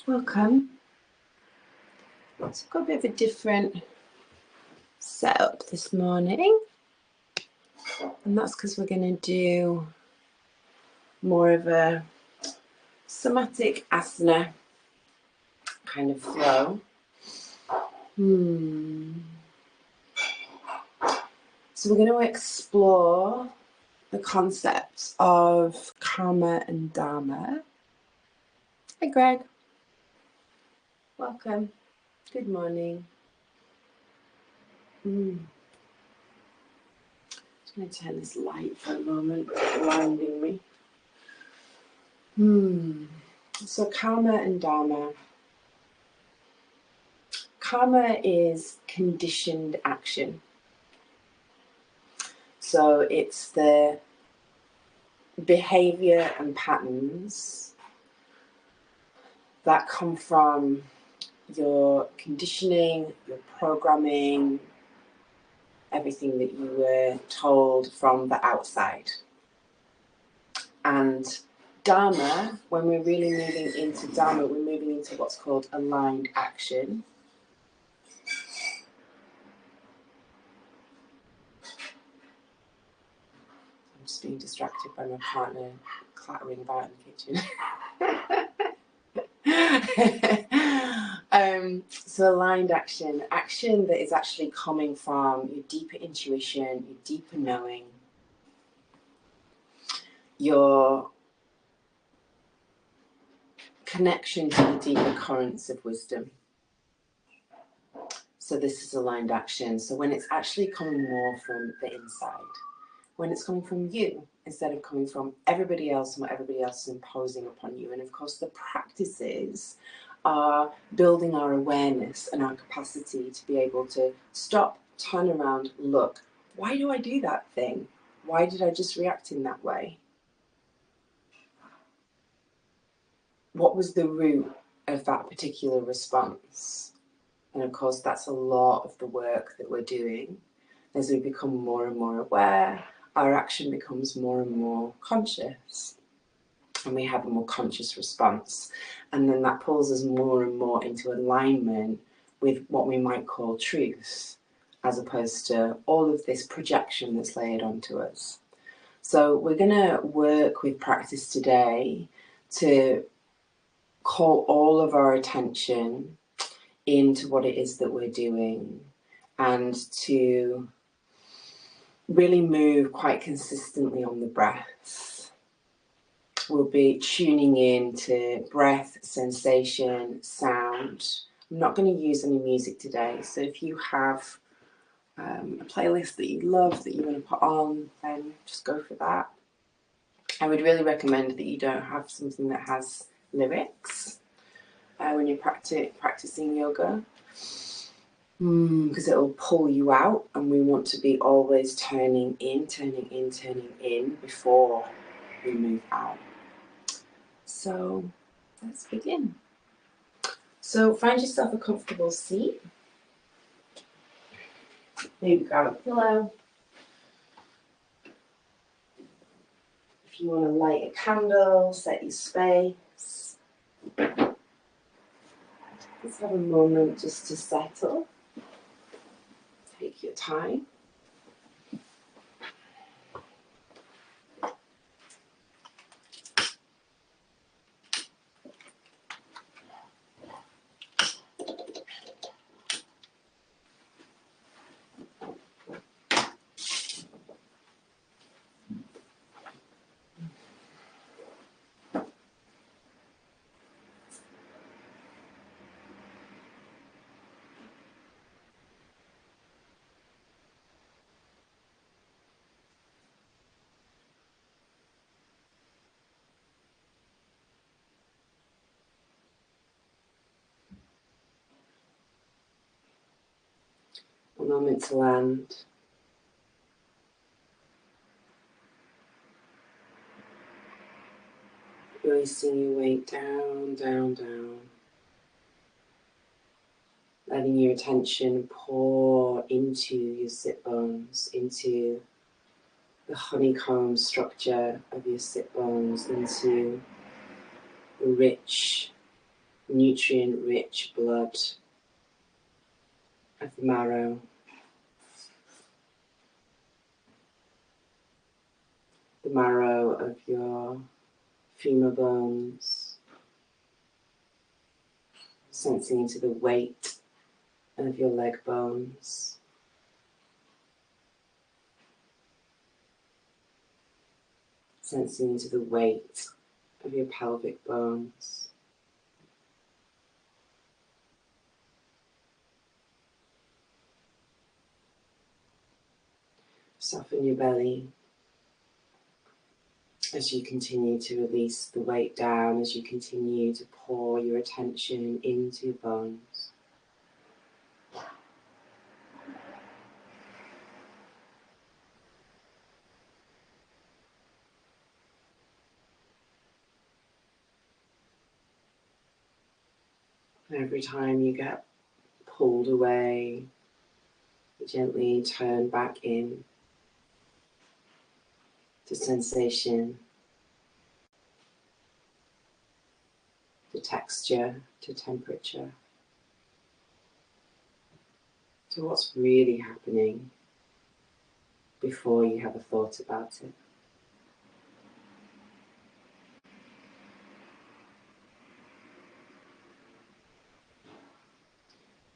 Welcome. So I've got a bit of a different setup this morning, and that's because we're going to do more of a Somatic Asana kind of flow. So we're going to explore the concepts of karma and dharma. Hi Greg. Welcome. Good morning. Just going to turn this light for a moment, it's blinding me. So karma and dharma. Karma is conditioned action. So it's the behavior and patterns that come from your conditioning, your programming, everything that you were told from the outside. And dharma, when we're really moving into dharma, we're moving into what's called aligned action. I'm just being distracted by my partner clattering about in the kitchen. So aligned action that is actually coming from your deeper intuition, your deeper knowing, your connection to the deeper currents of wisdom. So this is aligned action. So when it's actually coming more from the inside, when it's coming from you instead of coming from everybody else and what everybody else is imposing upon you. And of course the practices are building our awareness and our capacity to be able to stop, turn around, look, why do I do that thing? Why did I just react in that way? What was the root of that particular response? And of course, that's a lot of the work that we're doing. As we become more and more aware, our action becomes more and more conscious. And we have a more conscious response. And then that pulls us more and more into alignment with what we might call truth, as opposed to all of this projection that's layered onto us. So we're going to work with practice today to call all of our attention into what it is that we're doing and to really move quite consistently on the breath. We'll be tuning in to breath, sensation, sound. I'm not going to use any music today, so if you have a playlist that you love, that you want to put on, then just go for that. I would really recommend that you don't have something that has lyrics when you're practicing yoga, because it'll pull you out, and we want to be always turning in before we move out. So let's begin. So find yourself a comfortable seat. Maybe grab a pillow. If you want to light a candle, set your space. Let's have a moment just to settle. Take your time. A moment to land. Releasing your weight down, down, down. Letting your attention pour into your sit bones, into the honeycomb structure of your sit bones, into the rich nutrient-rich blood of the marrow, of your femur bones, sensing into the weight of your leg bones, sensing into the weight of your pelvic bones. Soften your belly as you continue to release the weight down, as you continue to pour your attention into your bones. Every time you get pulled away, you gently turn back in to sensation, to texture, to temperature, to what's really happening before you have a thought about it.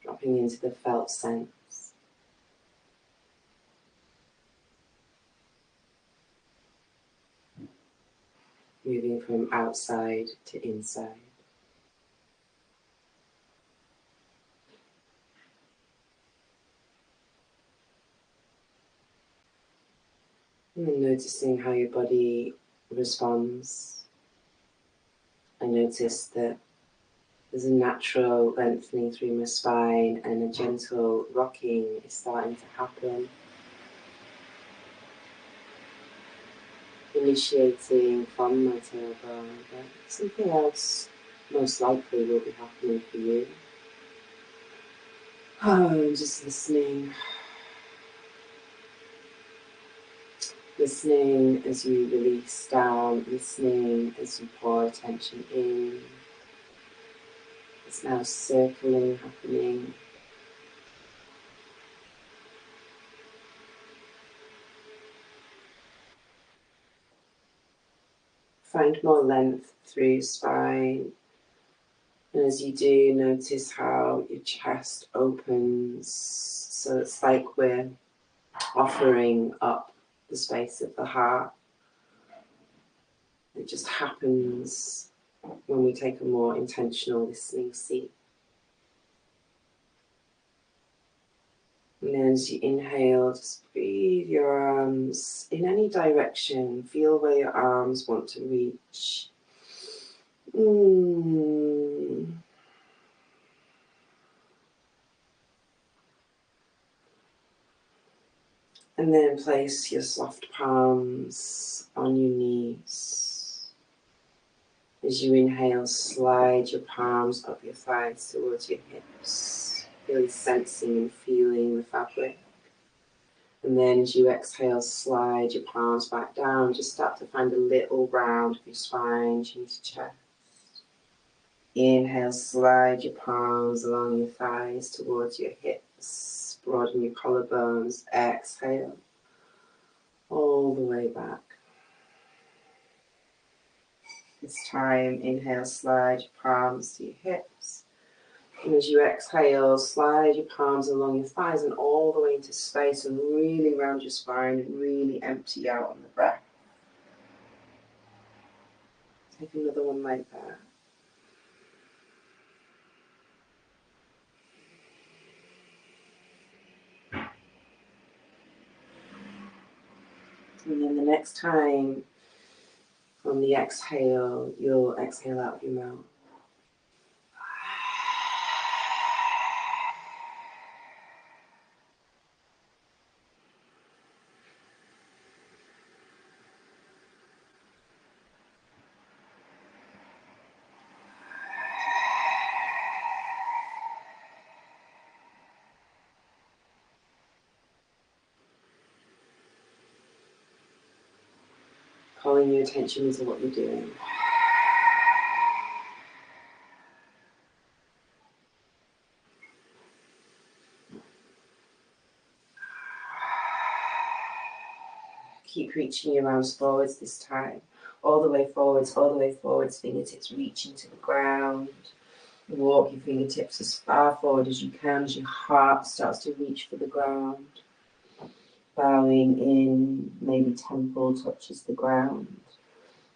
Dropping into the felt sense. Moving from outside to inside. And then noticing how your body responds. I notice that there's a natural lengthening through my spine and a gentle rocking is starting to happen. Initiating from my tailbone, but something else most likely will be happening for you. I'm just listening. Listening as you release down, listening as you pour attention in. It's now circling happening. Find more length through your spine. And as you do, notice how your chest opens. So it's like we're offering up the space of the heart. It just happens when we take a more intentional listening seat. And then as you inhale, just breathe your arms in any direction. Feel where your arms want to reach. And then place your soft palms on your knees. As you inhale, slide your palms up your thighs towards your hips, really sensing and feeling the fabric. And then as you exhale, slide your palms back down. Just start to find a little round of your spine, chin to chest. Inhale, slide your palms along your thighs towards your hips. Broaden your collarbones. Exhale, all the way back. This time, inhale, slide your palms to your hips. And as you exhale, slide your palms along your thighs and all the way into space and really round your spine and really empty out on the breath. Take another one like that. And then the next time, on the exhale, you'll exhale out of your mouth. Calling your attention into what you're doing. Keep reaching your arms forwards this time. All the way forwards, fingertips reaching to the ground. Walk your fingertips as far forward as you can as your heart starts to reach for the ground. Bowing in, maybe temple touches the ground.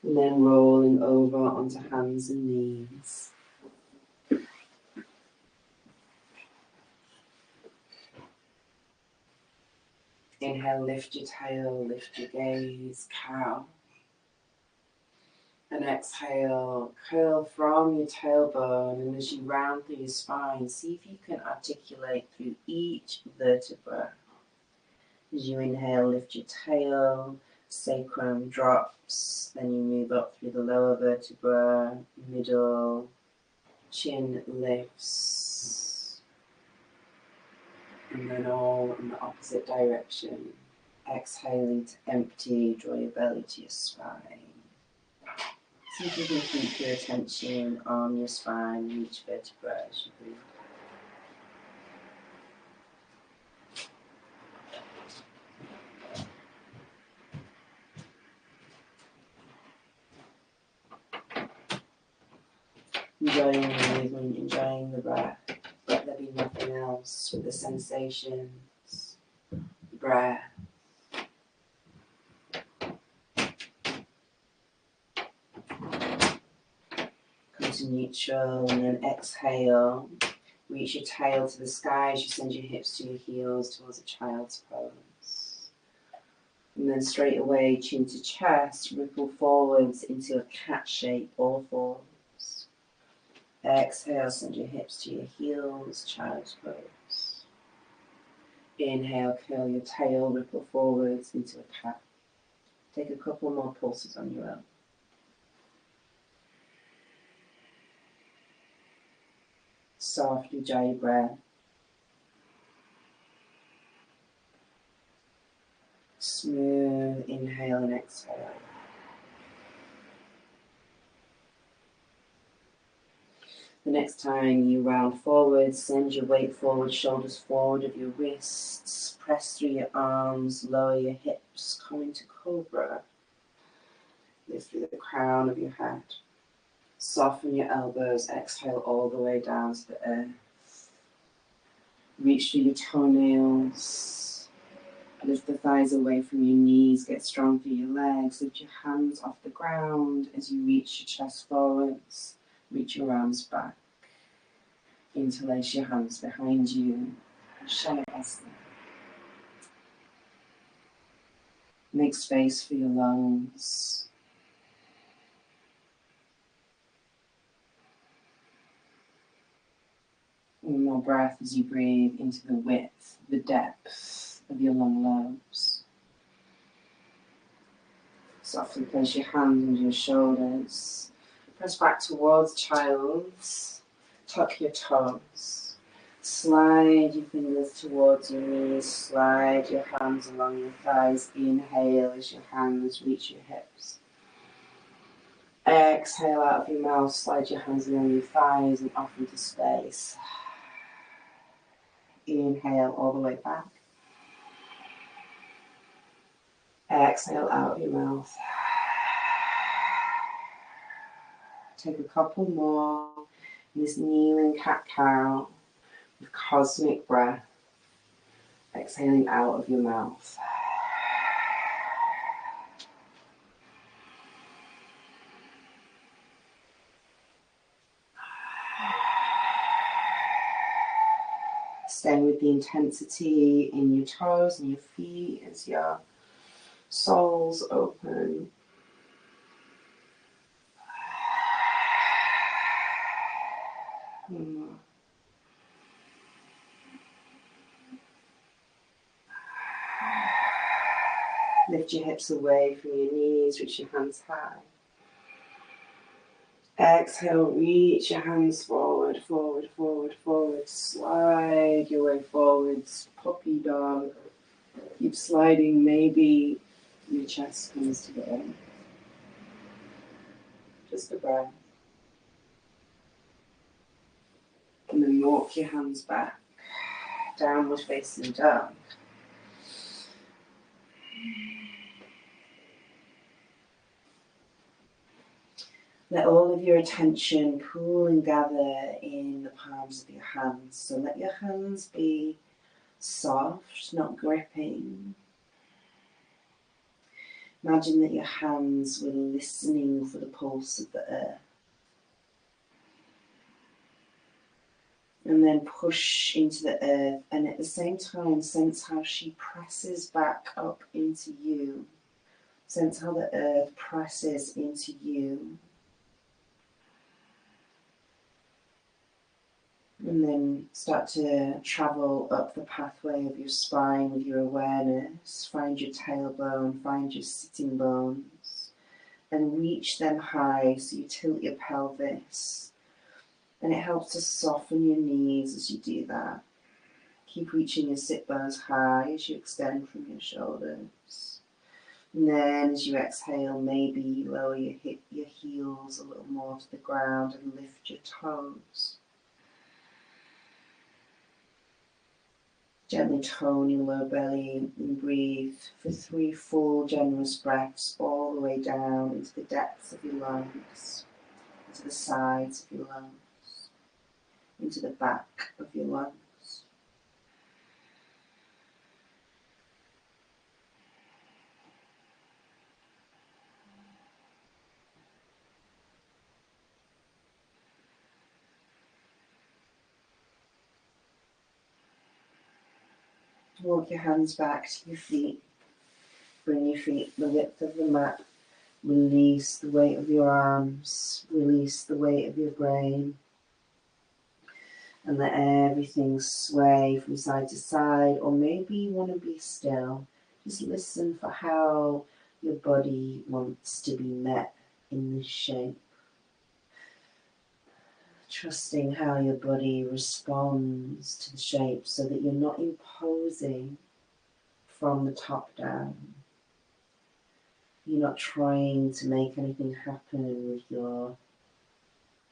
And then rolling over onto hands and knees. Inhale, lift your tail, lift your gaze, cow. And exhale, curl from your tailbone, and as you round through your spine, see if you can articulate through each vertebra. As you inhale, lift your tail, sacrum drops, then you move up through the lower vertebra, middle, chin lifts, and then all in the opposite direction. Exhaling to empty, draw your belly to your spine. See if you can keep your attention on your spine, each vertebra as you breathe. Enjoying the movement, enjoying the breath. Let there be nothing else with the sensations, the breath. Come to neutral and then exhale. Reach your tail to the sky as you send your hips to your heels towards a child's pose. And then straight away, chin to chest, ripple forwards into a cat shape, all fours. Exhale, send your hips to your heels, child's pose. Inhale, curl your tail, ripple forwards into a cat. Take a couple more pulses on your own. Softly draw your breath. Smooth inhale and exhale. The next time you round forward, send your weight forward, shoulders forward of your wrists. Press through your arms, lower your hips, come into cobra. Lift through the crown of your head. Soften your elbows, exhale all the way down to the earth. Reach through your toenails. Lift the thighs away from your knees, get strong through your legs. Lift your hands off the ground as you reach your chest forwards. Reach your arms back. Interlace your hands behind you. Somatic Asana. Make space for your lungs. One more breath as you breathe into the width, the depth of your lung lobes. Softly place your hands under your shoulders. Press back towards child's. Tuck your toes. Slide your fingers towards your knees. Slide your hands along your thighs. Inhale as your hands reach your hips. Exhale out of your mouth. Slide your hands along your thighs and off into space. Inhale all the way back. Exhale out of your mouth. Take a couple more in this kneeling cat-cow with cosmic breath. Exhaling out of your mouth. Staying with the intensity in your toes and your feet as your soles open. Lift your hips away from your knees, reach your hands high. Exhale, reach your hands forward, forward, forward, forward. Slide your way forwards, puppy dog. Keep sliding, maybe your chest comes to the earth. Just a breath. And then walk your hands back, downward facing dog. Let all of your attention pool and gather in the palms of your hands. So let your hands be soft, not gripping. Imagine that your hands were listening for the pulse of the earth. And then push into the earth, and at the same time sense how she presses back up into you. Sense how the earth presses into you. And then start to travel up the pathway of your spine with your awareness. Find your tailbone, find your sitting bones, and reach them high so you tilt your pelvis. And it helps to soften your knees as you do that. Keep reaching your sit bones high as you extend from your shoulders. And then as you exhale, maybe lower your heels a little more to the ground and lift your toes. Gently tone your low belly and breathe for 3 full generous breaths all the way down into the depths of your lungs, into the sides of your lungs, into the back of your lungs. Walk your hands back to your feet. Bring your feet the width of the mat. Release the weight of your arms. Release the weight of your brain. And let everything sway from side to side. Or maybe you want to be still. Just listen for how your body wants to be met in this shape. Trusting how your body responds to the shape so that you're not imposing from the top down. You're not trying to make anything happen with your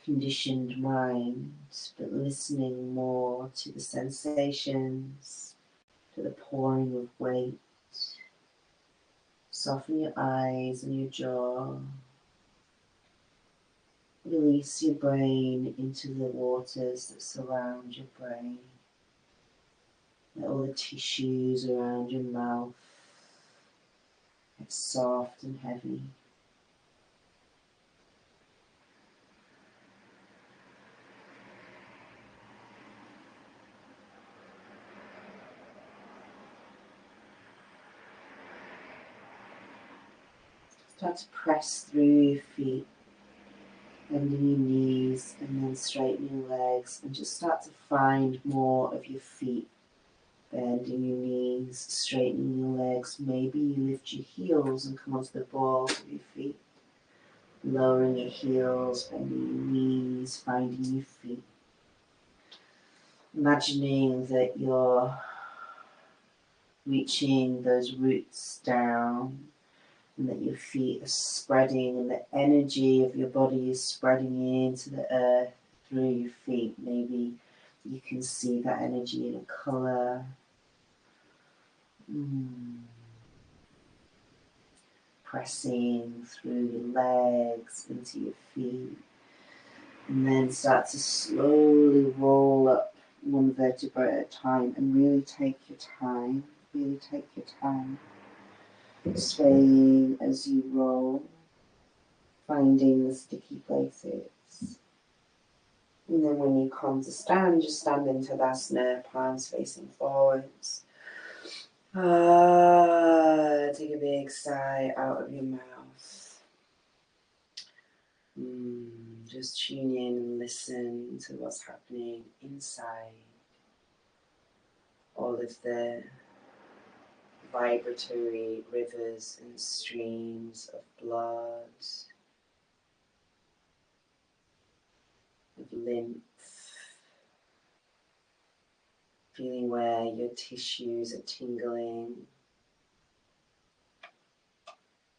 conditioned mind, but listening more to the sensations, to the pouring of weight. Soften your eyes and your jaw. Release your brain into the waters that surround your brain. Let all the tissues around your mouth get soft and heavy. Start to press through your feet, bending your knees and then straightening your legs, and just start to find more of your feet. Bending your knees, straightening your legs. Maybe you lift your heels and come onto the balls of your feet. Lowering your heels, bending your knees, finding your feet. Imagining that you're reaching those roots down and that your feet are spreading and the energy of your body is spreading into the earth through your feet. Maybe you can see that energy in a colour. Pressing through your legs into your feet. And then start to slowly roll up one vertebra at a time and really take your time. Really take your time. Swaying as you roll, finding the sticky places. And then when you come to stand, just stand in Tadasana, palms facing forwards. Take a big sigh out of your mouth. Just tune in and listen to what's happening inside. All of the vibratory rivers and streams of blood, of lymph, feeling where your tissues are tingling,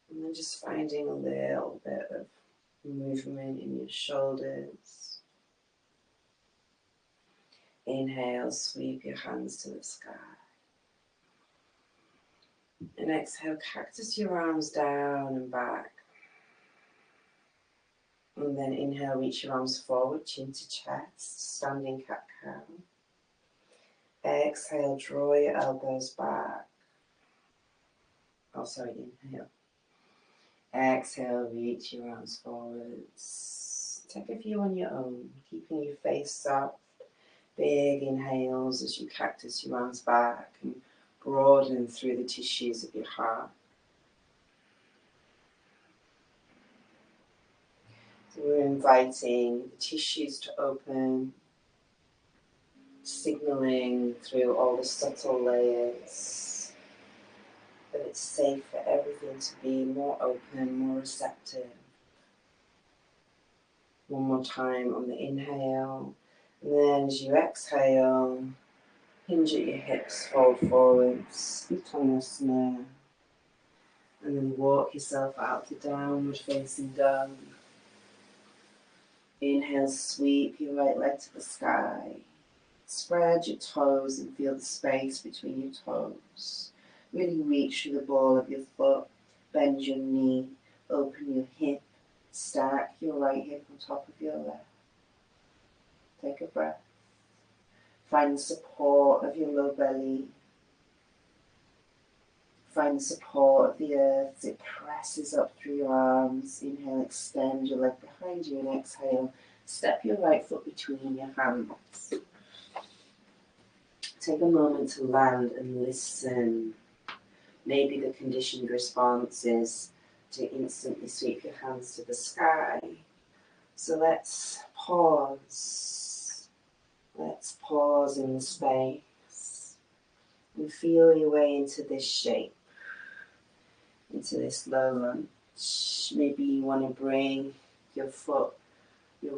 and then just finding a little bit of movement in your shoulders. Inhale, sweep your hands to the sky. And exhale, cactus your arms down and back. And then inhale, reach your arms forward, chin to chest, standing cat-cow. Exhale, draw your elbows back. Oh, sorry, inhale. Exhale, reach your arms forwards. Take a few on your own, keeping your face soft. Big inhales as you cactus your arms back and broaden through the tissues of your heart. So we're inviting the tissues to open, signaling through all the subtle layers that it's safe for everything to be more open, more receptive. One more time on the inhale, and then as you exhale, hinge at your hips, fold forwards, Uttanasana, and then walk yourself out to downward facing dog. Inhale, sweep your right leg to the sky. Spread your toes and feel the space between your toes. Really reach through the ball of your foot, bend your knee, open your hip, stack your right hip on top of your left. Take a breath. Find the support of your low belly. Find the support of the earth as it presses up through your arms. Inhale, extend your leg behind you, and exhale, step your right foot between your hands. Take a moment to land and listen. Maybe the conditioned response is to instantly sweep your hands to the sky. So let's pause. Let's pause in the space and feel your way into this shape, into this low lunge. Maybe you want to bring your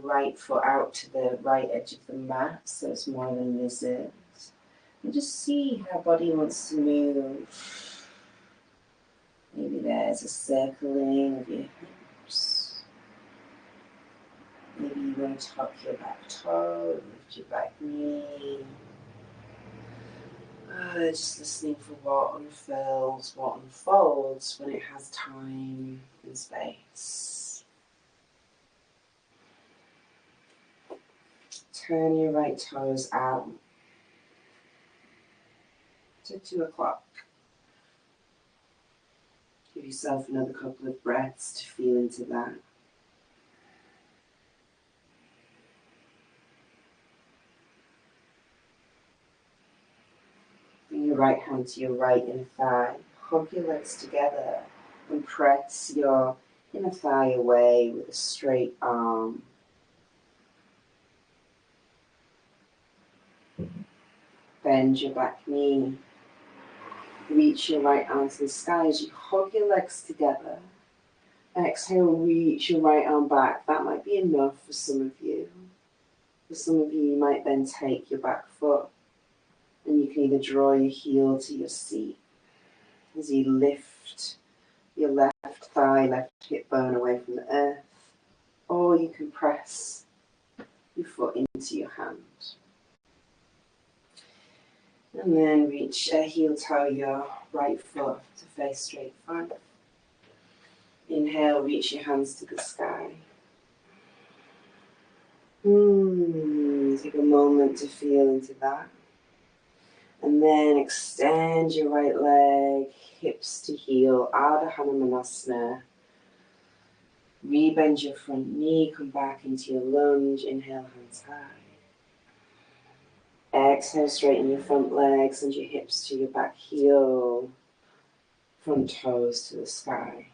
right foot out to the right edge of the mat, so it's more of a lizard. And just see how body wants to move. Maybe there's a circling of your hips. Maybe you want to tuck your back toe, lift your back knee. Just listening for what unfurls, what unfolds when it has time and space. Turn your right toes out to 2 o'clock. Give yourself another couple of breaths to feel into that. Bring your right hand to your right inner thigh. Hug your legs together and press your inner thigh away with a straight arm. Bend your back knee. Reach your right arm to the sky as you hug your legs together. Exhale, reach your right arm back. That might be enough for some of you. For some of you, you might then take your back foot and you can either draw your heel to your seat as you lift your left thigh, left hip bone away from the earth, or you can press your foot into your hand. And then reach heel toe your right foot to face straight front. Inhale, reach your hands to the sky. Take a moment to feel into that. And then extend your right leg, hips to heel, Ardha Hanumanasana. Rebend your front knee, come back into your lunge. Inhale, hands high. Exhale, straighten your front legs and your hips to your back heel, front toes to the sky.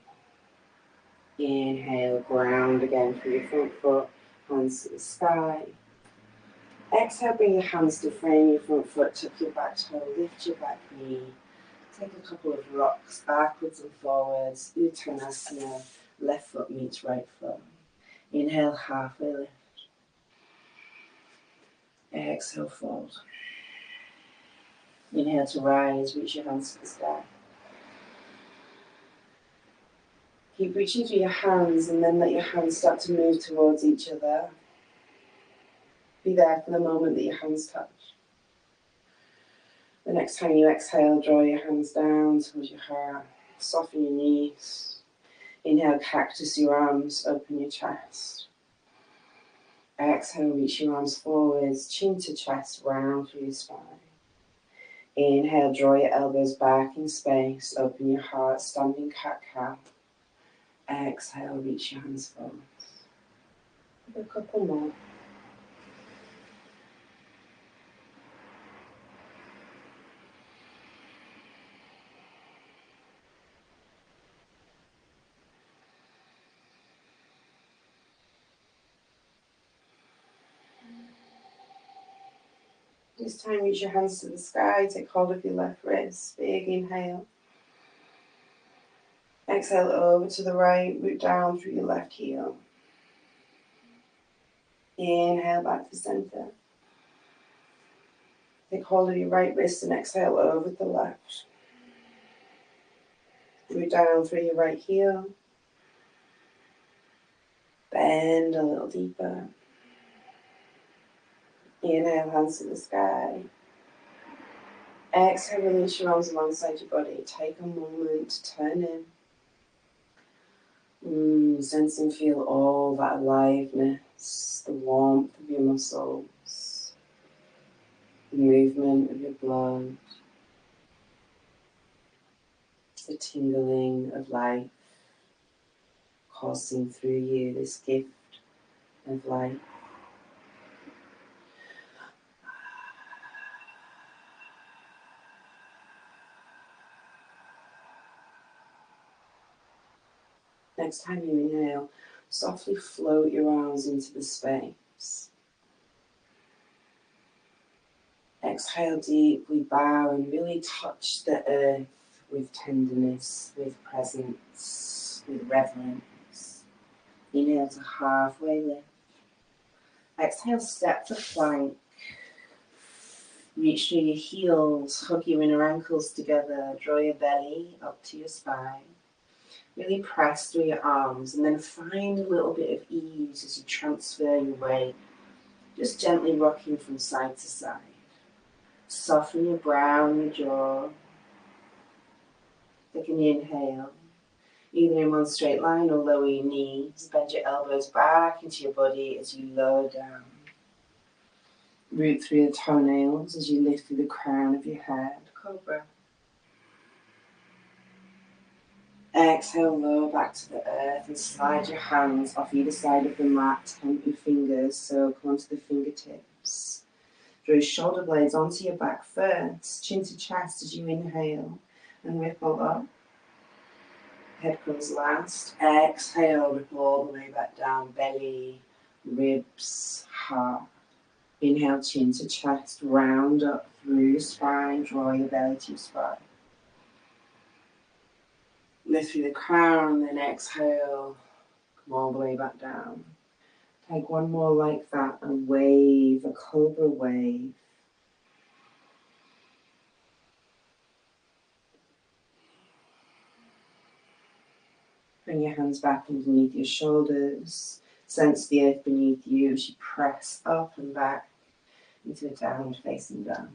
Inhale, ground again through your front foot, hands to the sky. Exhale, bring your hands to frame your front foot, tuck your back toe, lift your back knee. Take a couple of rocks backwards and forwards, Uttanasana, left foot meets right foot. Inhale, halfway lift. Exhale, fold. Inhale to rise, reach your hands to the sky. Keep reaching through your hands and then let your hands start to move towards each other. Be there for the moment that your hands touch. The next time you exhale, draw your hands down towards your heart. Soften your knees. Inhale, cactus your arms, open your chest. Exhale, reach your arms forwards, chin to chest, round through your spine. Inhale, draw your elbows back in space, open your heart, standing cat-cow. Exhale, reach your hands forwards. A couple more. This time, reach your hands to the sky, take hold of your left wrist, big inhale. Exhale over to the right, root down through your left heel. Inhale back to center. Take hold of your right wrist and exhale over the left. Root down through your right heel. Bend a little deeper. Inhale, hands to the sky. Exhale, release your arms alongside your body. Take a moment to turn in. Sense and feel all that aliveness, the warmth of your muscles, the movement of your blood, the tingling of life coursing through you, this gift of life. Next time you inhale, softly float your arms into the space. Exhale deeply, bow and really touch the earth with tenderness, with presence, with reverence. Inhale to halfway lift. Exhale, step to plank. Reach through your heels, hug your inner ankles together, draw your belly up to your spine. Really press through your arms and then find a little bit of ease as you transfer your weight, just gently rocking from side to side. Soften your brow and your jaw. Take an inhale, either in one straight line or lower your knees. Bend your elbows back into your body as you lower down. Root through your toenails as you lift through the crown of your head. Cobra. Exhale, lower back to the earth and slide your hands off either side of the mat. Temp your fingers, so come onto the fingertips. Draw your shoulder blades onto your back first, chin to chest as you inhale and ripple up. Head comes last. Exhale, ripple all the way back down, belly, ribs, heart. Inhale, chin to chest, round up through your spine, draw your belly to your spine. Lift through the crown, then exhale, come all the way back down. Take one more like that, a wave, a cobra wave. Bring your hands back underneath your shoulders. Sense the earth beneath you as you press up and back into a downward facing dog.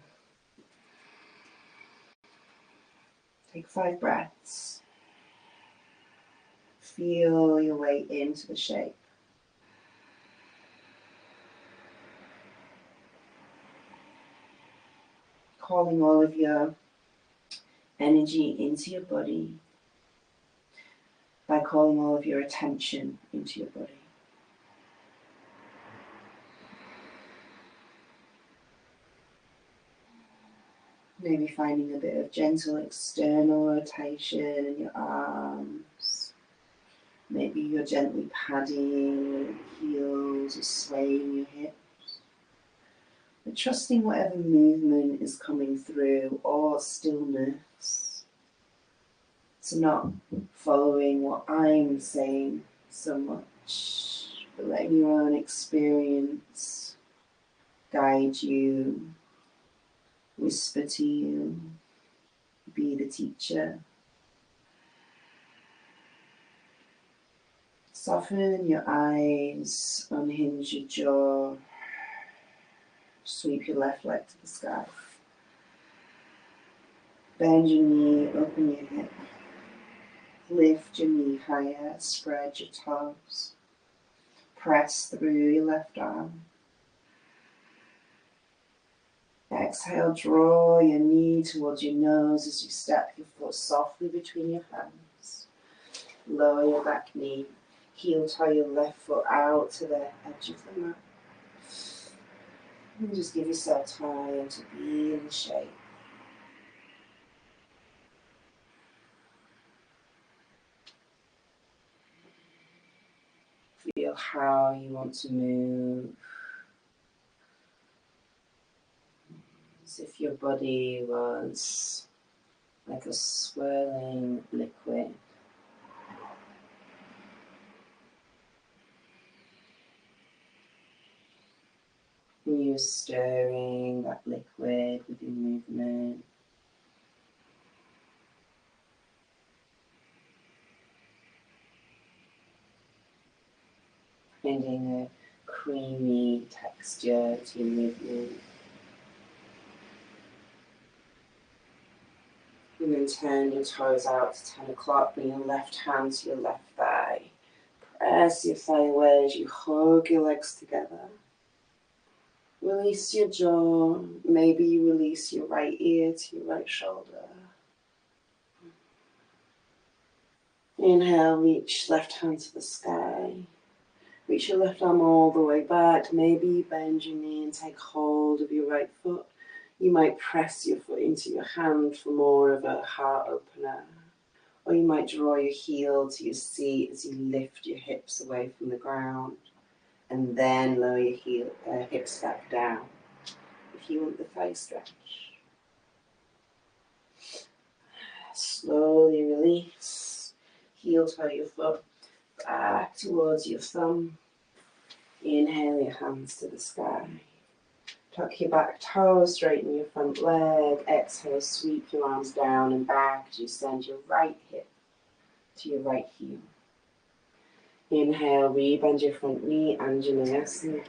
Take 5 breaths. Feel your way into the shape. Calling all of your energy into your body by calling all of your attention into your body. Maybe finding a bit of gentle external rotation in your arms. Maybe you're gently padding your heels or swaying your hips. But trusting whatever movement is coming through or stillness. So not following what I'm saying so much, but letting your own experience guide you, whisper to you, be the teacher. Soften your eyes, unhinge your jaw, sweep your left leg to the sky. Bend your knee, open your hip. Lift your knee higher, spread your toes. press through your left arm. Exhale, draw your knee towards your nose as you step your foot softly between your hands. Lower your back knee. Heel toe your left foot out to the edge of the mat. And just give yourself time to be in the shape. Feel how you want to move. As if your body was like a swirling liquid. And you're stirring that liquid with your movement. Finding a creamy texture to your movement. And then turn your toes out to 10 o'clock. Bring your left hand to your left thigh. Press your thigh away as you hug your legs together. Release your jaw. Maybe you release your right ear to your right shoulder. Inhale, reach left hand to the sky. Reach your left arm all the way back. Maybe you bend your knee and take hold of your right foot. You might press your foot into your hand for more of a heart opener. Or you might draw your heel to your seat as you lift your hips away from the ground. And then lower your hips back down. If you want the thigh stretch. Slowly release. Heel toe your foot back towards your thumb. Inhale your hands to the sky. Tuck your back toes, straighten your front leg. Exhale, sweep your arms down and back as you send your right hip to your right heel. Inhale, rebend your front knee, Anjali Asana.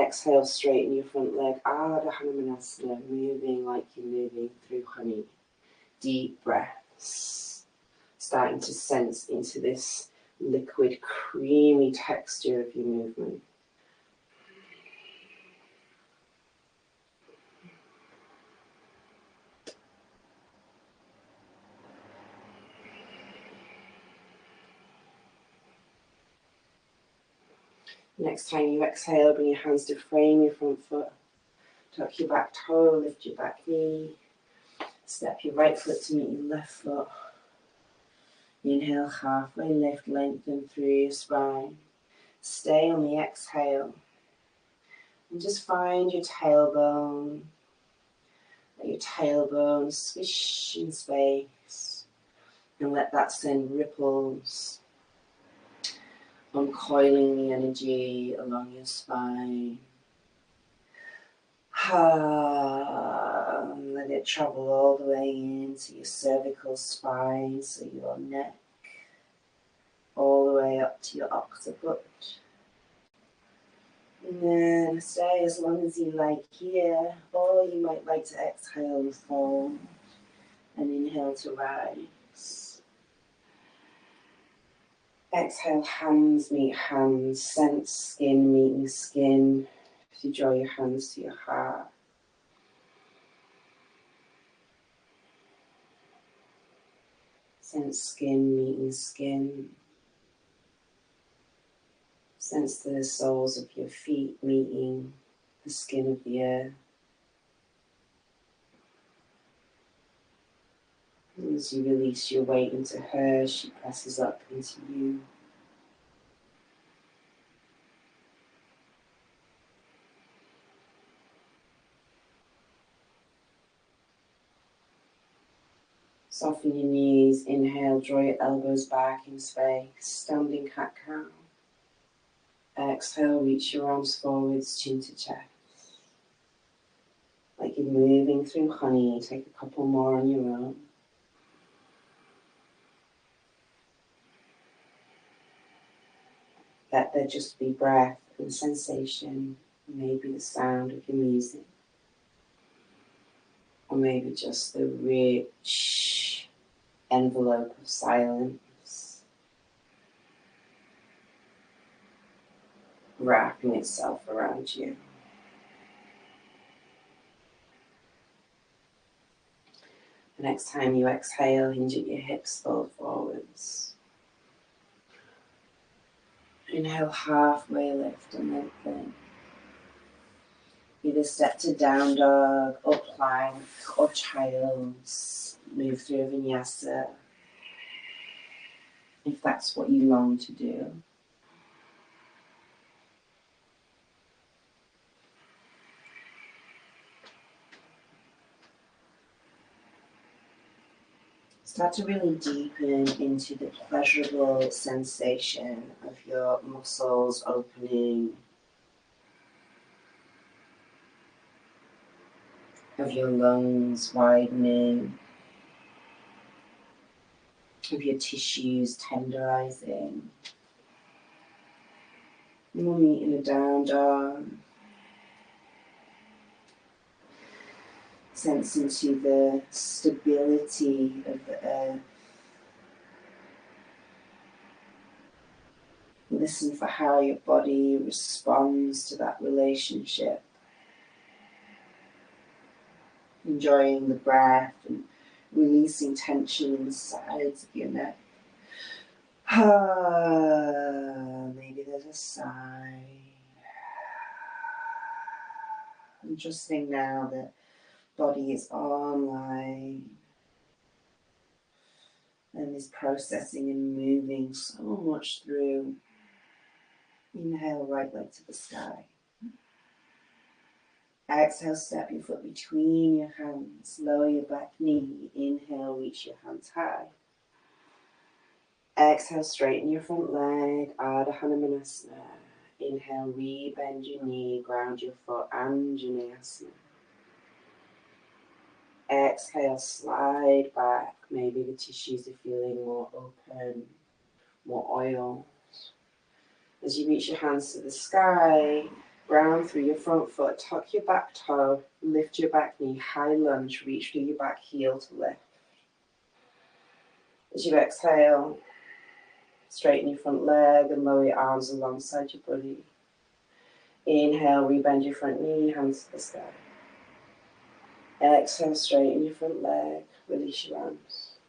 Exhale, straighten your front leg, Ardha Hanumanasana, moving like you're moving through honey. Deep breaths, starting to sense into this liquid, creamy texture of your movement. Next time you exhale, bring your hands to frame your front foot. Tuck your back toe, lift your back knee. Step your right foot to meet your left foot. Inhale, halfway lift, lengthen through your spine. Stay on the exhale. And just find your tailbone. Let your tailbone swish in space. And let that send ripples, uncoiling the energy along your spine. Let it travel all the way into your cervical spine, so your neck, all the way up to your occiput. And then stay as long as you like here, or you might like to exhale and fold, and inhale to rise. Exhale, hands meet hands, sense skin meeting skin. As you draw your hands to your heart. Sense skin meeting skin. Sense the soles of your feet meeting the skin of the earth. And as you release your weight into her, she presses up into you. Soften your knees, inhale, draw your elbows back in space, standing cat-cow. Exhale, reach your arms forwards, chin to chest. Like you're moving through honey, take a couple more on your own. Let there just be breath and sensation, maybe the sound of your music. Or maybe just the rich envelope of silence. wrapping itself around you. The next time you exhale, hinge at your hips, fold forwards. Inhale, halfway lift and lengthen. Either step to down dog, or plank, or child's. Move through vinyasa, if that's what you long to do. Start to really deepen into the pleasurable sensation of your muscles opening, of your lungs widening, of your tissues tenderizing. And we'll meet in a down dog. Sense into the stability of the earth. Listen for how your body responds to that relationship. Enjoying the breath and releasing tension in the sides of your neck. Maybe there's a sigh. And trusting now that body is online and is processing and moving so much through. Inhale, right leg to the sky. Exhale, step your foot between your hands. Lower your back knee. Inhale, reach your hands high. Exhale, straighten your front leg. Ardha Hanumanasana. Inhale, re-bend your knee. Ground your foot. Anjaneyasana. Exhale, slide back. Maybe the tissues are feeling more open, more oil. As you reach your hands to the sky, ground through your front foot, tuck your back toe, lift your back knee, high lunge, reach through your back heel to lift. As you exhale, straighten your front leg and lower your arms alongside your body. Inhale, rebend your front knee, hands to the sky. Exhale, straighten your front leg, release your arms.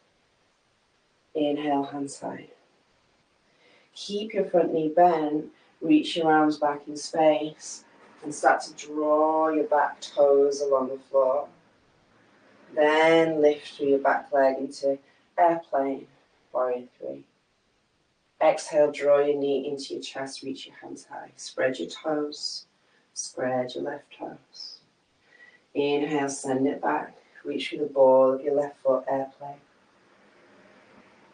Inhale, hands high. Keep your front knee bent, reach your arms back in space, and start to draw your back toes along the floor. Then lift through your back leg into airplane, warrior 3. Exhale, draw your knee into your chest, reach your hands high. Spread your toes, spread your left toes. Inhale, send it back, reach through the ball of your left foot, airplane.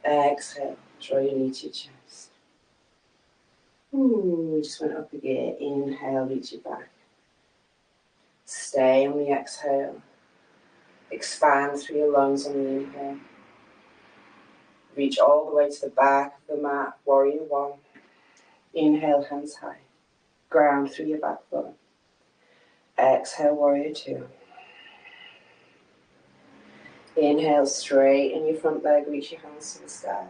Exhale, draw your knee to your chest. We just went up a gear. Inhale, reach your back. Stay on the exhale. Expand through your lungs on the inhale. Reach all the way to the back of the mat, warrior 1. Inhale, hands high. Ground through your back foot. Exhale, warrior 2. Inhale, straighten your front leg, reach your hands to the sky.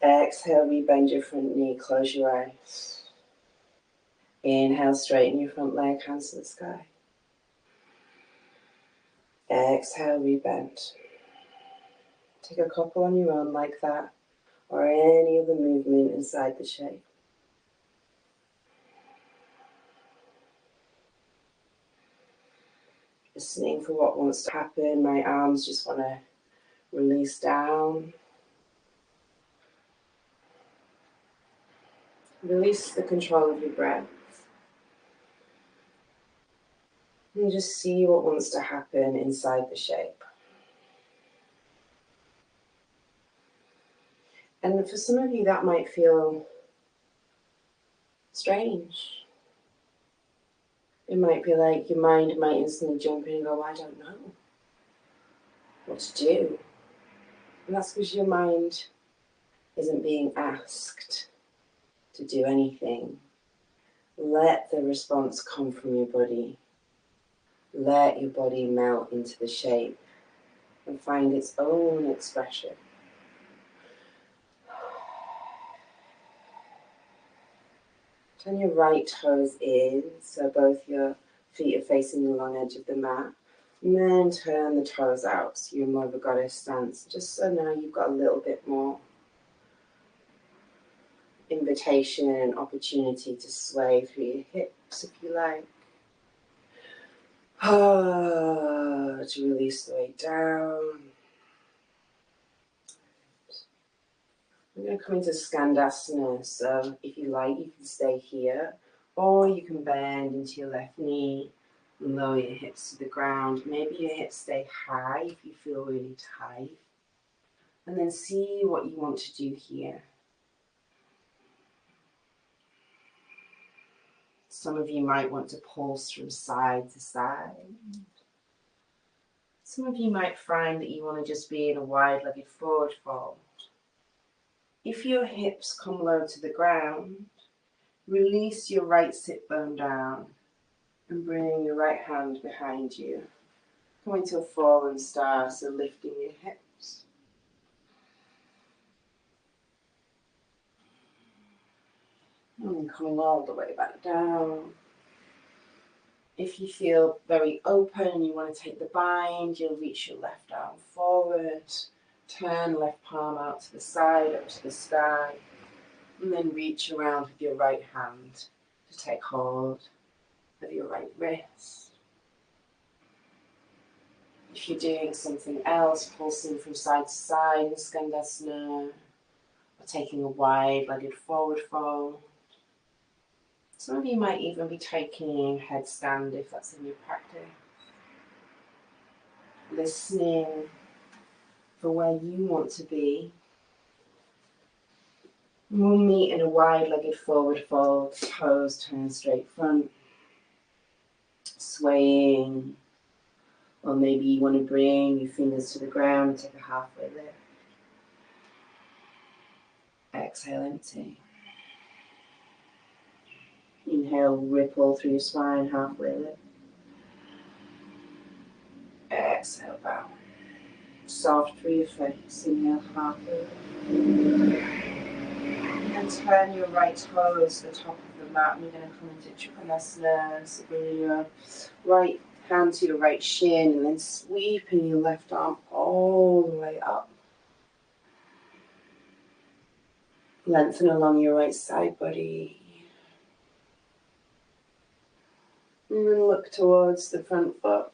Exhale, rebend your front knee, close your eyes. Inhale, straighten your front leg, hands to the sky. Exhale, rebend. Take a couple on your own like that, or any other movement inside the shape. Listening for what wants to happen. My arms just want to release down. Release the control of your breath. And just see what wants to happen inside the shape. And for some of you, that might feel strange. It might be like your mind might instantly jump in and go, I don't know what to do. And that's because your mind isn't being asked to do anything. Let the response come from your body. Let your body melt into the shape and find its own expression. Turn your right toes in, so both your feet are facing the long edge of the mat. And then turn the toes out, so you're more of a goddess stance. Just so now you've got a little bit more invitation and opportunity to sway through your hips if you like. To release the weight down. We're going to come into Skandasana, so if you like you can stay here, or you can bend into your left knee and lower your hips to the ground. Maybe your hips stay high if you feel really tight. And then see what you want to do here. Some of you might want to pulse from side to side. Some of you might find that you want to just be in a wide-legged forward fold. If your hips come low to the ground, release your right sit bone down and bring your right hand behind you. Come into a fallen star, so lifting your hips. And coming all the way back down. If you feel very open and you want to take the bind, you'll reach your left arm forward, turn left palm out to the side, up to the sky, and then reach around with your right hand to take hold of your right wrist. If you're doing something else, pulsing from side to side in Skandasana, or taking a wide-legged forward fold. Some of you might even be taking headstand if that's in your practice. Listening for where you want to be. We'll meet in a wide-legged forward fold, toes turn straight front, swaying, or maybe you want to bring your fingers to the ground and take a halfway lift. Exhale, empty. Inhale, ripple through your spine, halfway lift. Exhale, bow. Soft through your face, inhale, halfway lift. And turn your right toes to the top of the mat. We're going to come into Trikonasana. So bring your right hand to your right shin and then sweeping your left arm all the way up. Lengthen along your right side body. And then look towards the front foot.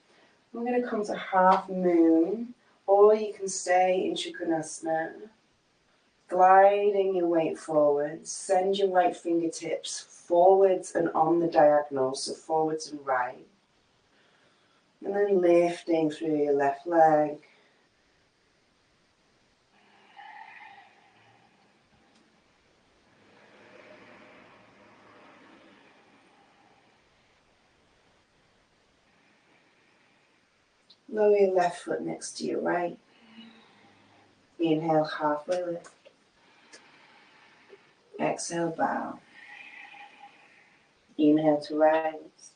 We're going to come to half moon, or you can stay in Trikonasana. Gliding your weight forward, send your right fingertips forwards and on the diagonal, so forwards and right. And then lifting through your left leg. Lower your left foot next to your right. Inhale, halfway lift. Exhale, bow. Inhale to rise.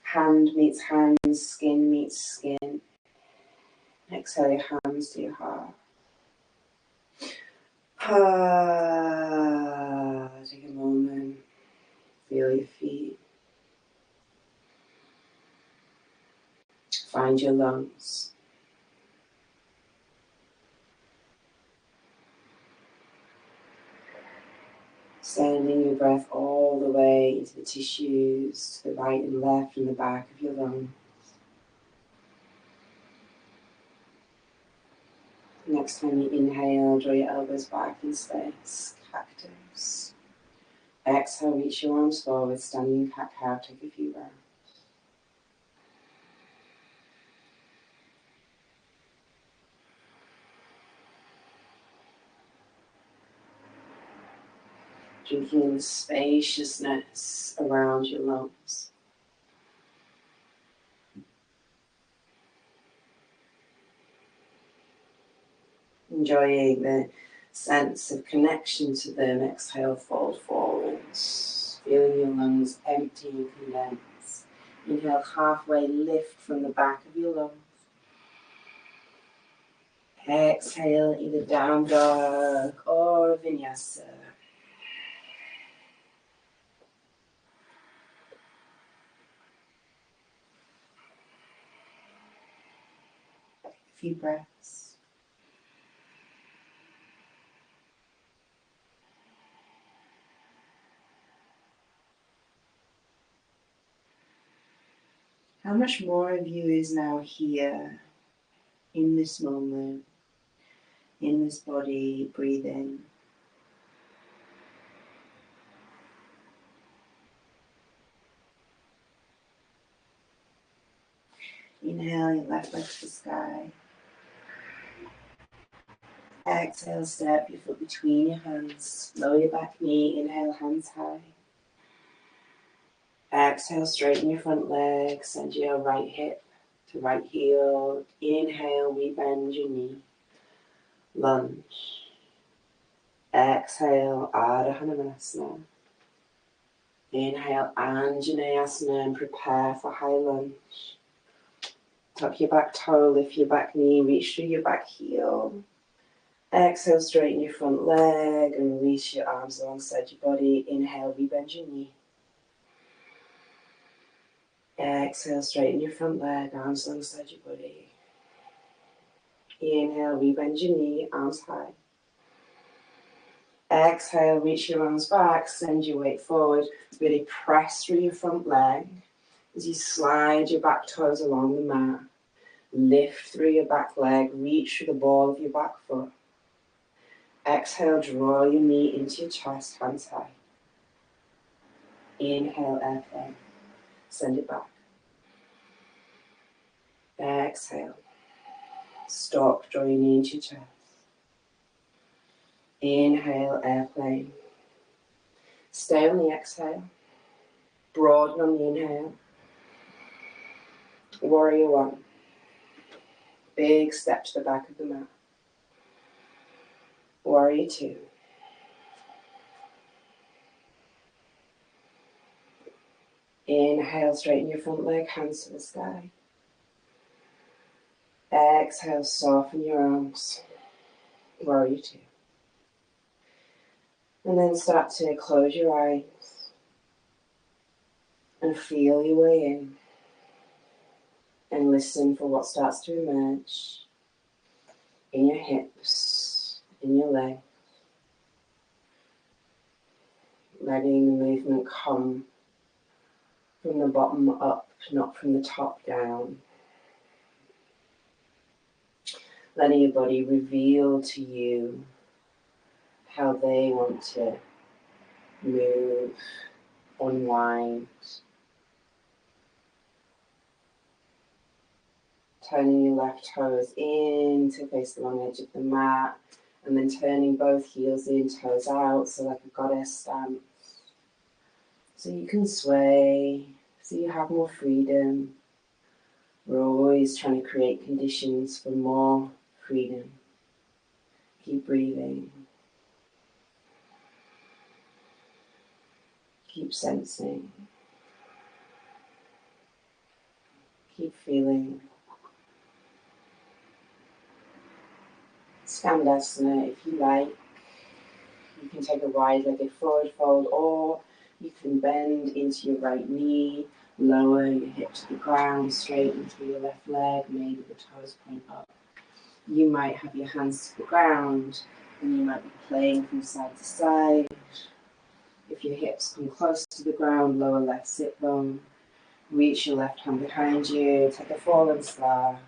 Hand meets hand, skin meets skin. Exhale your hands to your heart. Take a moment. Feel your feet. Find your lungs. Sending your breath all the way into the tissues, to the right and left and the back of your lungs. Next time you inhale, draw your elbows back in space, cactus. Exhale, reach your arms forward, standing cat-cow, take a few breaths. Drinking in the spaciousness around your lungs. Enjoying the sense of connection to them. Exhale, fold forwards. Feeling your lungs empty and condense. Inhale, halfway lift from the back of your lungs. Exhale, either down dog or vinyasa. few breaths. How much more of you is now here, in this moment, in this body, breathing? Inhale your left leg to the sky. Exhale, step your foot between your hands. Lower your back knee. Inhale, hands high. Exhale, straighten your front leg. Send your right hip to right heel. Inhale, we bend your knee. Lunge. Exhale, Ardha Hanumanasana. Inhale, Anjaneyasana, and prepare for high lunge. Tuck your back toe, lift your back knee, reach through your back heel. Exhale, straighten your front leg and release your arms alongside your body. Inhale, we bend your knee. Exhale, straighten your front leg, arms alongside your body. Inhale, we bend your knee, arms high. Exhale, reach your arms back, send your weight forward. Really press through your front leg as you slide your back toes along the mat. Lift through your back leg, reach through the ball of your back foot. Exhale, draw your knee into your chest, hands high. Inhale, airplane. Send it back. Exhale. Stop, draw your knee into your chest. Inhale, airplane. Stay on the exhale. Broaden on the inhale. Warrior one. Big step to the back of the mat. Warrior two. Inhale, straighten your front leg, hands to the sky. Exhale, soften your arms. Warrior two. And then start to close your eyes and feel your way in. And listen for what starts to emerge in your hips, in your legs. Letting the movement come from the bottom up, not from the top down. Letting your body reveal to you how they want to move, unwind. Turning your left toes in to face the long edge of the mat, and then turning both heels in, toes out, so like a goddess stance. So you can sway, so you have more freedom. We're always trying to create conditions for more freedom. Keep breathing. Keep sensing. Keep feeling. Skandasana, if you like. You can take a wide-legged forward fold, or you can bend into your right knee, lower your hip to the ground, straighten through your left leg, maybe the toes point up. You might have your hands to the ground, and you might be playing from side to side. If your hips come close to the ground, lower left sit bone. Reach your left hand behind you, take a fallen star.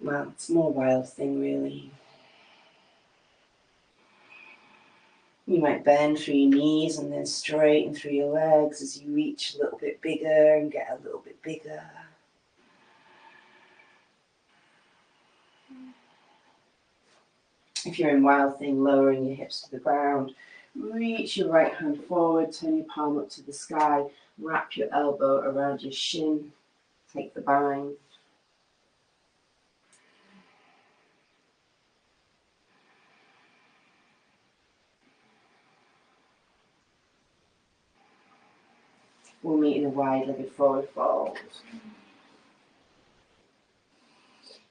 Well, it's more wild thing, really. You might bend through your knees and then straighten through your legs as you reach a little bit bigger and get a little bit bigger. If you're in wild thing, lowering your hips to the ground, reach your right hand forward, turn your palm up to the sky, wrap your elbow around your shin, take the bind. We'll meet in a wide-legged forward fold.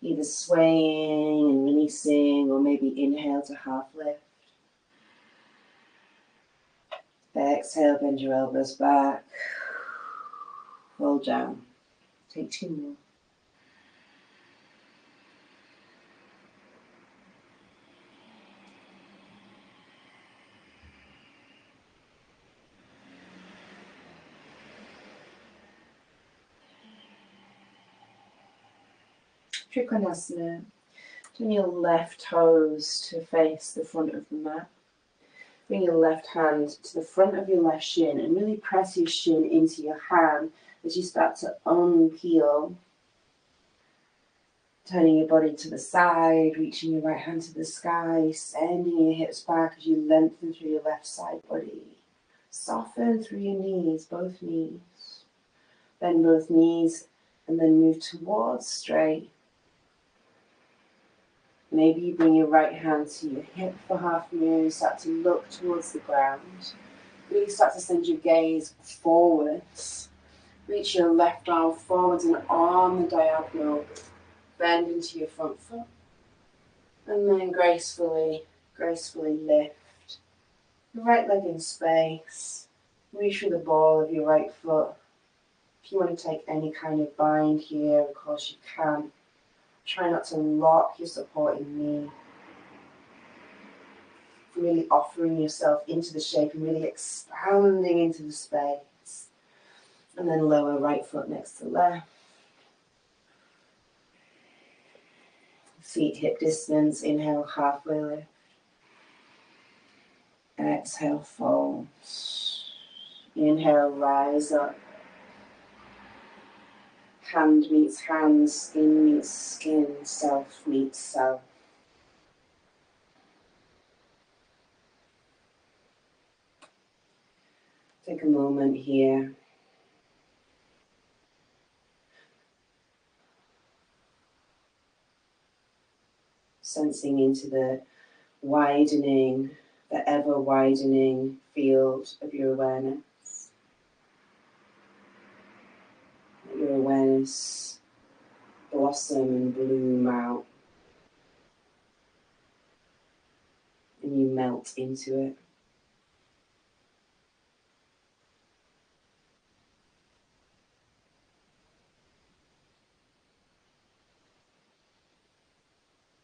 Either swaying and releasing, or maybe inhale to half lift. Exhale, bend your elbows back. Fold down. Take two more. Trikonasana. Turn your left toes to face the front of the mat. Bring your left hand to the front of your left shin and really press your shin into your hand as you start to unpeel. Turning your body to the side, reaching your right hand to the sky, sending your hips back as you lengthen through your left side body. Soften through your knees, both knees. Bend both knees and then move towards straight. Maybe you bring your right hand to your hip for half a move, start to look towards the ground. Really start to send your gaze forwards. Reach your left arm forwards and on the diagonal. Bend into your front foot. And then gracefully lift. Your right leg in space. Reach for the ball of your right foot. If you want to take any kind of bind here, of course you can. Try not to lock your supporting knee. Really offering yourself into the shape and really expanding into the space. And then lower right foot next to left. Feet hip distance. Inhale, halfway lift. Exhale, fold. Inhale, rise up. Hand meets hand, skin meets skin, self meets self. Take a moment here. Sensing into the widening, the ever widening field of your awareness. Let your awareness blossom and bloom out. And you melt into it.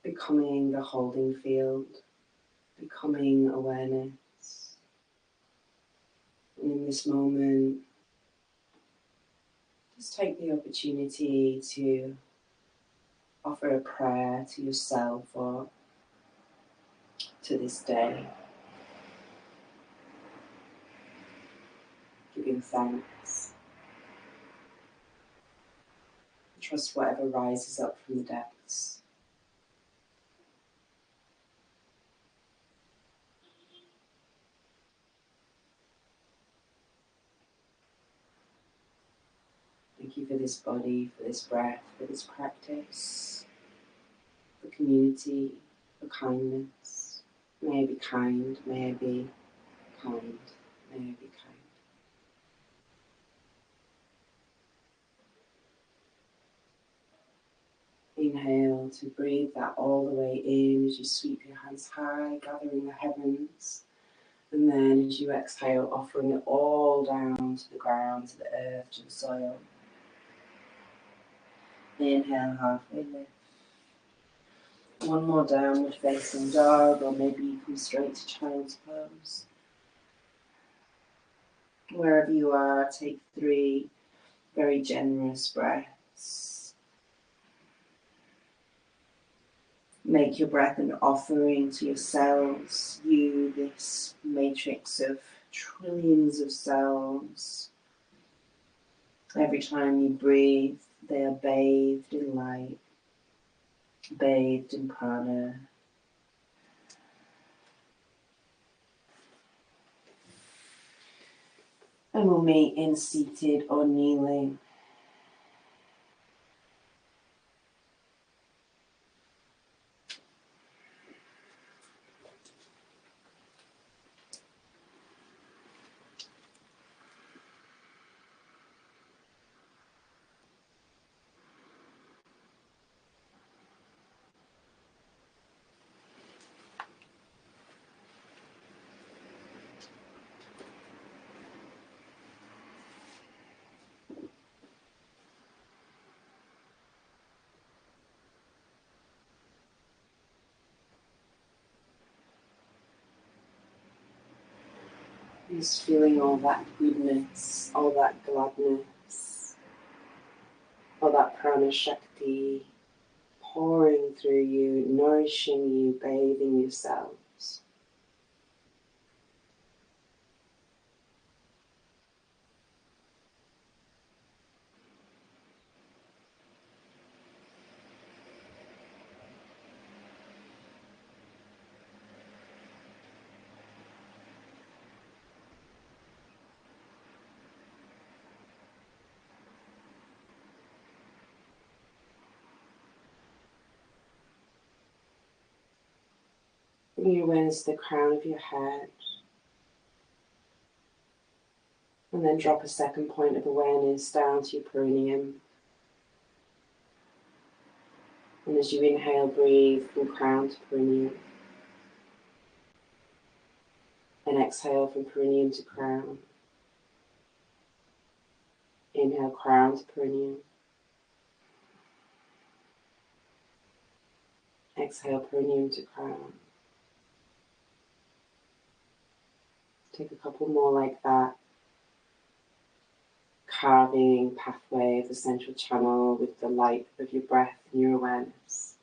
Becoming the holding field, becoming awareness. And in this moment, just take the opportunity to offer a prayer to yourself or to this day. Giving thanks. Trust whatever rises up from the depths. Thank you for this body, for this breath, for this practice, for community, for kindness. May I be kind, may I be kind, may I be kind. Inhale to breathe that all the way in as you sweep your hands high, gathering the heavens. And then as you exhale, offering it all down to the ground, to the earth, to the soil. Inhale, halfway lift. One more downward facing dog, or maybe you come straight to child's pose. Wherever you are, take 3 very generous breaths. Make your breath an offering to your cells, you, this matrix of trillions of cells. Every time you breathe, they are bathed in light, bathed in prana. And we'll meet in seated or kneeling. Just feeling all that goodness, all that gladness, all that prana shakti, pouring through you, nourishing you, bathing yourselves. Bring your awareness to the crown of your head. And then drop a second point of awareness down to your perineum. And as you inhale, breathe from crown to perineum. And exhale from perineum to crown. Inhale, crown to perineum. Exhale, perineum to crown. Take a couple more like that. Carving pathway of the central channel with the light of your breath and your awareness.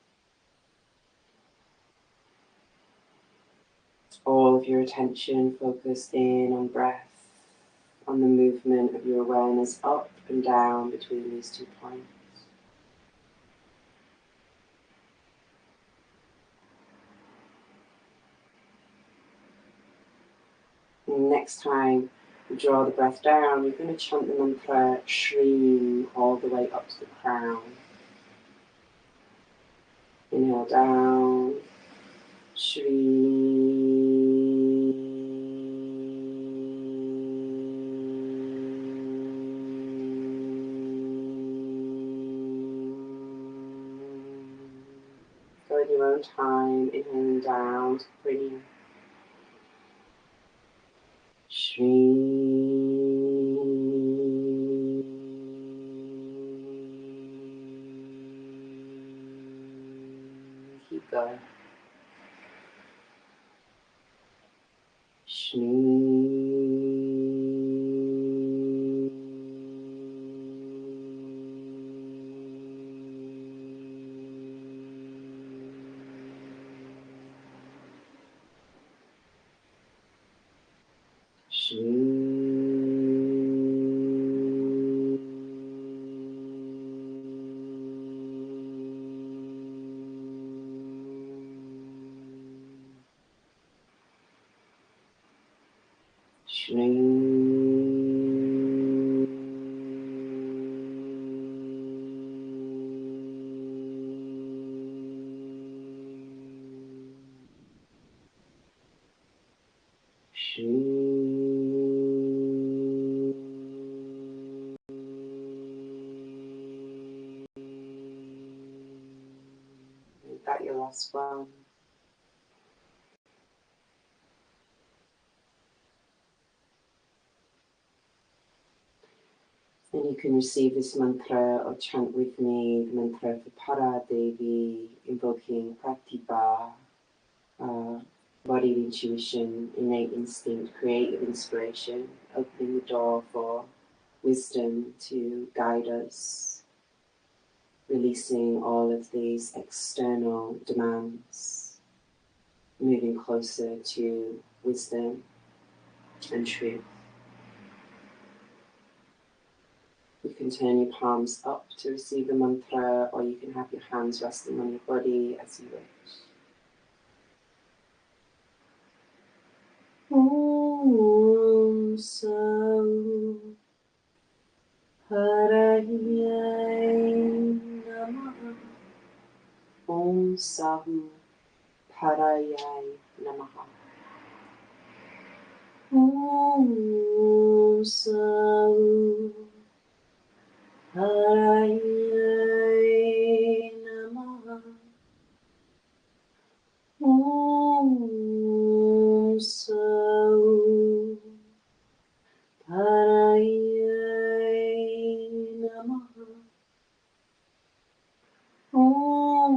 All of your attention focused in on breath, on the movement of your awareness up and down between these 2 points. And next time you draw the breath down, you're going to chant the mantra Shri all the way up to the crown. Inhale down, Shri. Go in your own time, inhaling down to perineum. Shri. Keep going. Shri. Make that your last one. And you can receive this mantra or chant with me, the mantra for Para Devi, invoking Pratibha, embodied intuition, innate instinct, creative inspiration, opening the door for wisdom to guide us, releasing all of these external demands, moving closer to wisdom and truth. You can turn your palms up to receive the mantra, or you can have your hands resting on your body as you wish. Om Sa Parayai Namaha. Om Sahu Parayai Namaha. Om Sahu Parayai Namaha. Om Sahu Parayai Namaha. Om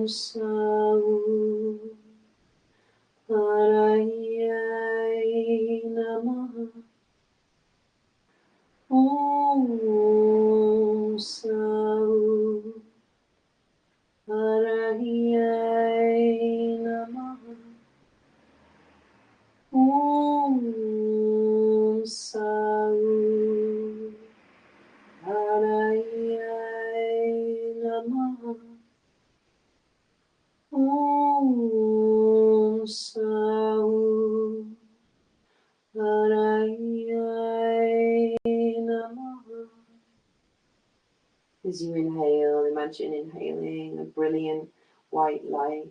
Sahu Parayai Namaha. Om Sahu Sa-u Harayai Namaha. Om Sa-u Harayai Namaha. As you inhale, imagine inhaling a brilliant white light.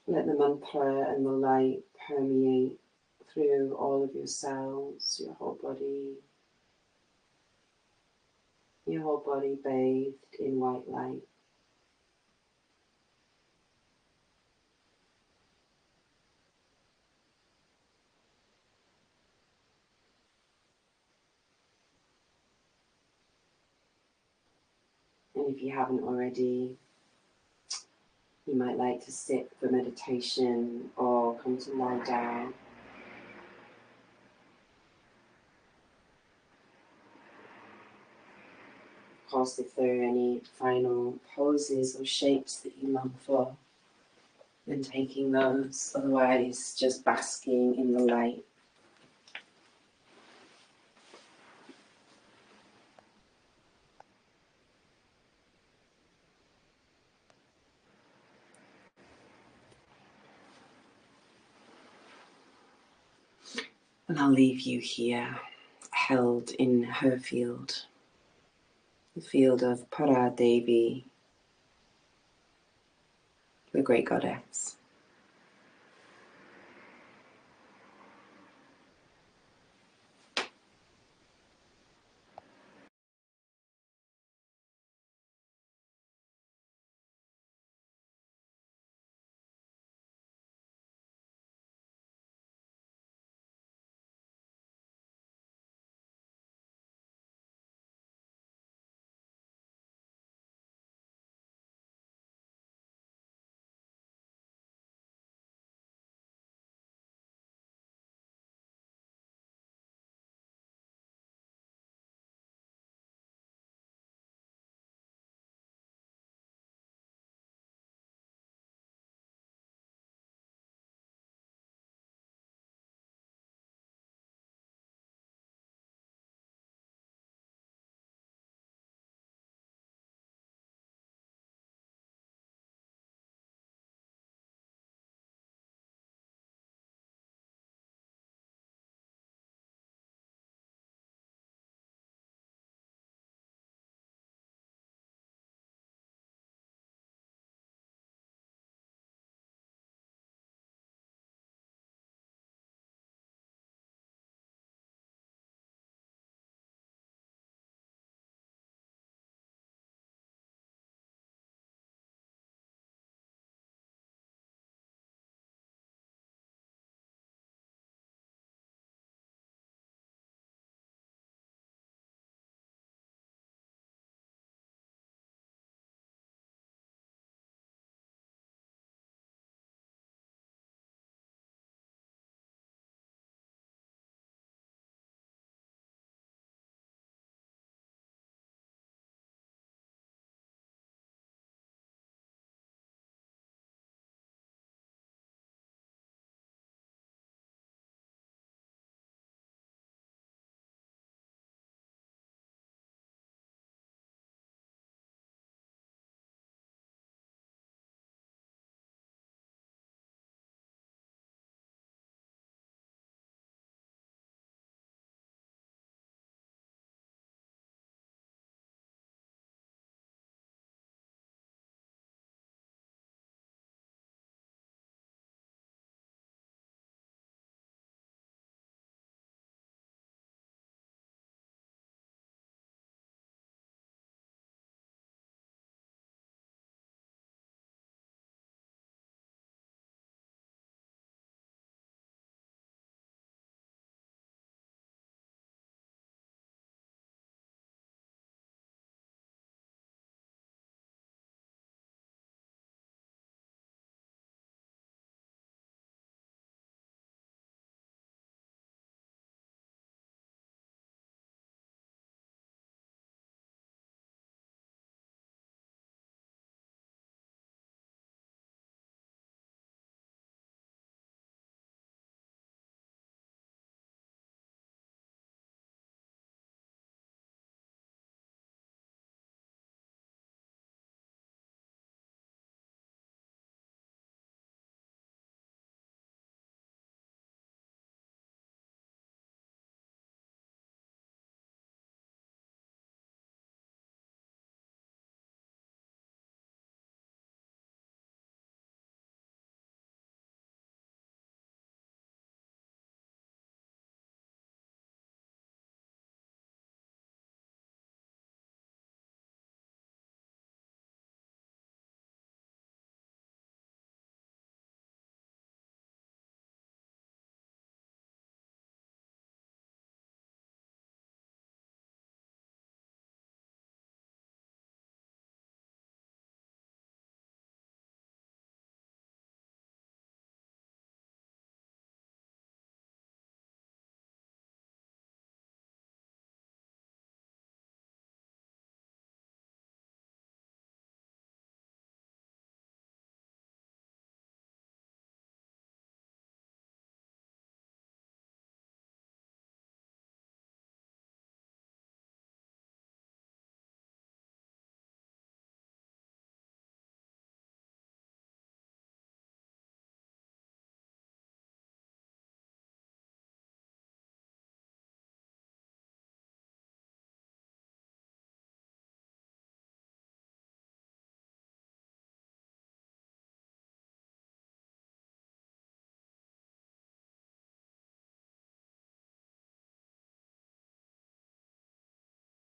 Let the mantra and the light permeate through all of your cells, your whole body bathed in white light. And if you haven't already, you might like to sit for meditation or come to lie down. Of course, if there are any final poses or shapes that you long for, then taking those. Otherwise, just basking in the light. And I'll leave you here, held in her field, the field of Para Devi, the great goddess.